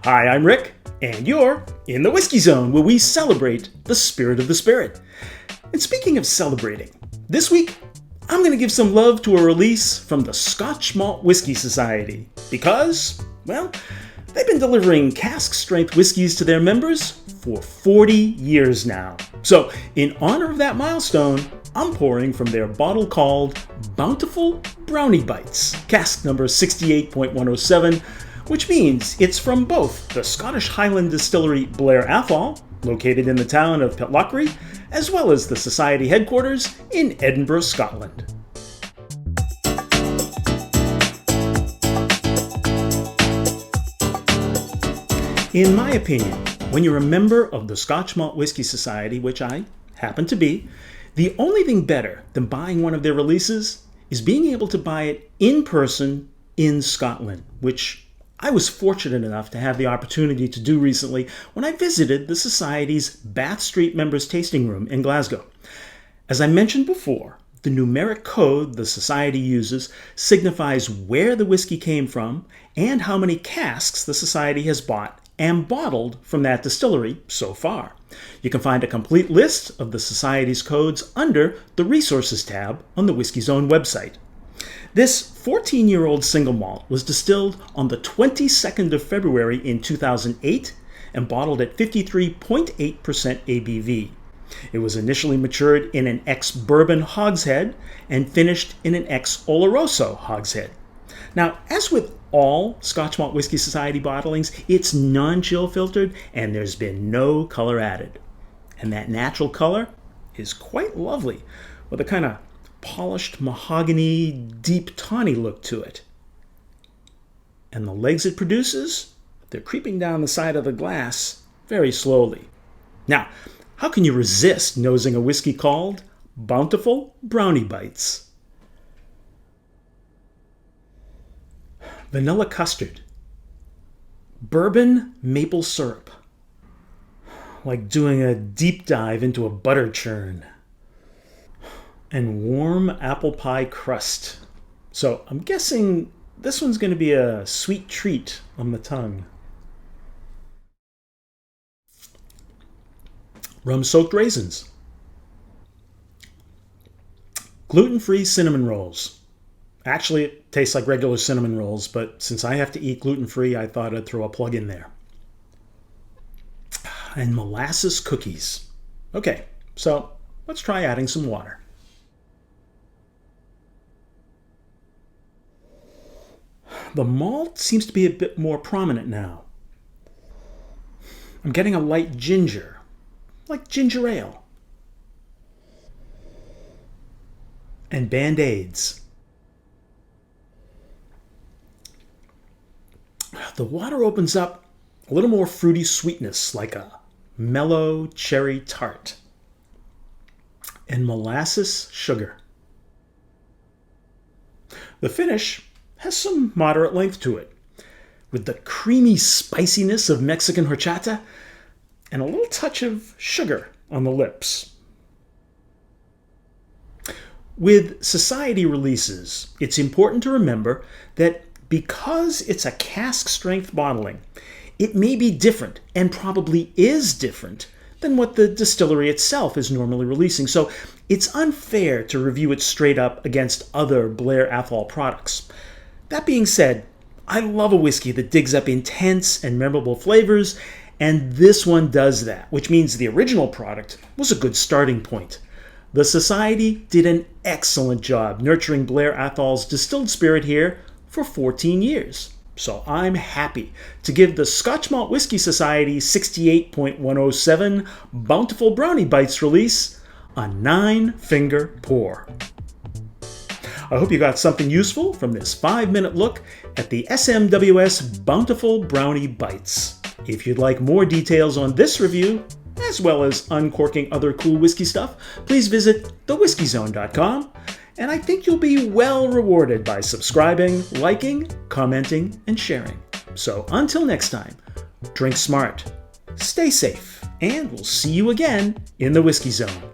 Hi, I'm Rick, and you're in the Whiskey Zone, where we celebrate the spirit of the spirit. And speaking of celebrating, this week I'm going to give some love to a release from the Scotch Malt Whisky Society because, well, they've been delivering cask-strength whiskeys to their members for 40 years now. So, in honor of that milestone, I'm pouring from their bottle called Bountiful Brownie Bites, cask number 68.107, which means it's from both the Scottish Highland distillery Blair Athol, located in the town of Pitlochry, as well as the Society headquarters in Edinburgh, Scotland. In my opinion, when you're a member of the Scotch Malt Whisky Society, which I happen to be, the only thing better than buying one of their releases is being able to buy it in person in Scotland, which I was fortunate enough to have the opportunity to do recently when I visited the Society's Bath Street Members Tasting Room in Glasgow. As I mentioned before, the numeric code the Society uses signifies where the whiskey came from and how many casks the Society has bought and bottled from that distillery so far. You can find a complete list of the Society's codes under the Resources tab on the Whiskey Zone website. This 14-year-old single malt was distilled on the 22nd of February in 2008 and bottled at 53.8% ABV. It was initially matured in an ex-bourbon hogshead and finished in an ex-Oloroso hogshead. Now, as with all Scotch Malt Whisky Society bottlings, it's non-chill filtered and there's been no color added. And that natural color is quite lovely, with a kind of polished mahogany, deep tawny look to it. And the legs it produces, they're creeping down the side of the glass very slowly. Now, how can you resist nosing a whiskey called Bountiful Brownie Bites? Vanilla custard, bourbon maple syrup, like doing a deep dive into a butter churn, and warm apple pie crust. So I'm guessing this one's going to be a sweet treat on the tongue. Rum-soaked raisins, gluten-free cinnamon rolls. Actually, it tastes like regular cinnamon rolls, but since I have to eat gluten-free, I thought I'd throw a plug in there. And molasses cookies. Okay, so let's try adding some water. The malt seems to be a bit more prominent now. I'm getting a light ginger, like ginger ale. And Band-Aids. The water opens up a little more fruity sweetness, like a mellow cherry tart. And molasses sugar. The finish has some moderate length to it, with the creamy spiciness of Mexican horchata and a little touch of sugar on the lips. With Society releases, it's important to remember that because it's a cask-strength bottling, it may be different, and probably is different, than what the distillery itself is normally releasing. So it's unfair to review it straight up against other Blair Athol products. That being said, I love a whiskey that digs up intense and memorable flavors, and this one does that, which means the original product was a good starting point. The Society did an excellent job nurturing Blair Athol's distilled spirit here for 14 years. So I'm happy to give the Scotch Malt Whisky Society 68.107 Bountiful Brownie Bites release a 9-finger pour. I hope you got something useful from this 5-minute look at the SMWS Bountiful Brownie Bites. If you'd like more details on this review, as well as uncorking other cool whiskey stuff, please visit thewhiskeyzone.com. And I think you'll be well rewarded by subscribing, liking, commenting, and sharing. So until next time, drink smart, stay safe, and we'll see you again in the Whiskey Zone.